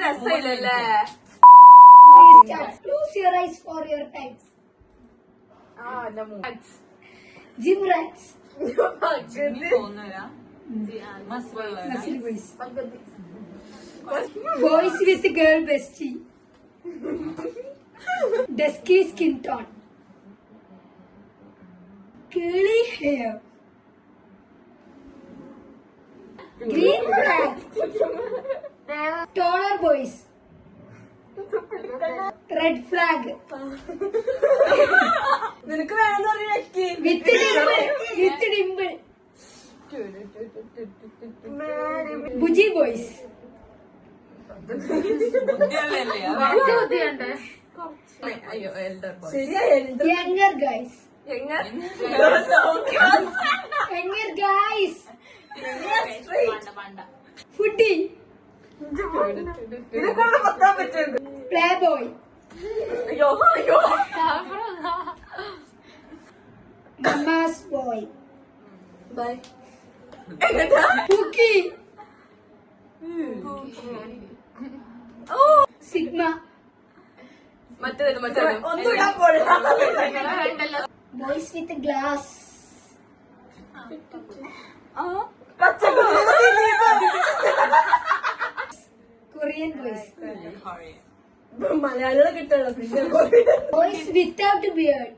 രസമില്ലല്ലേ? Close your eyes for your types. Gym rats. Boys with girl bestie. Dusky skin tone. Curly hair. Green flag. Taller boys. Red flag. നിനക്ക് വേണമെന്ന് പറഞ്ഞ With dimple. With dimple. Bougie boys. അയ്യോ elder Younger guys. Younger guys. Foodie. ഇതൊക്കെ പത്താൻ പറ്റും. Playboy. അയ്യോ അയ്യോ Mama's boy. By എങ്ങട്ടാ? Cookie. Sigma. മറ്റേത് ഒന്നും ഇടാൻ പോണില്ല. Boys with glass. Korean boys. മലയാളികളെ കിട്ടുള്ളൂ. Boys without beard.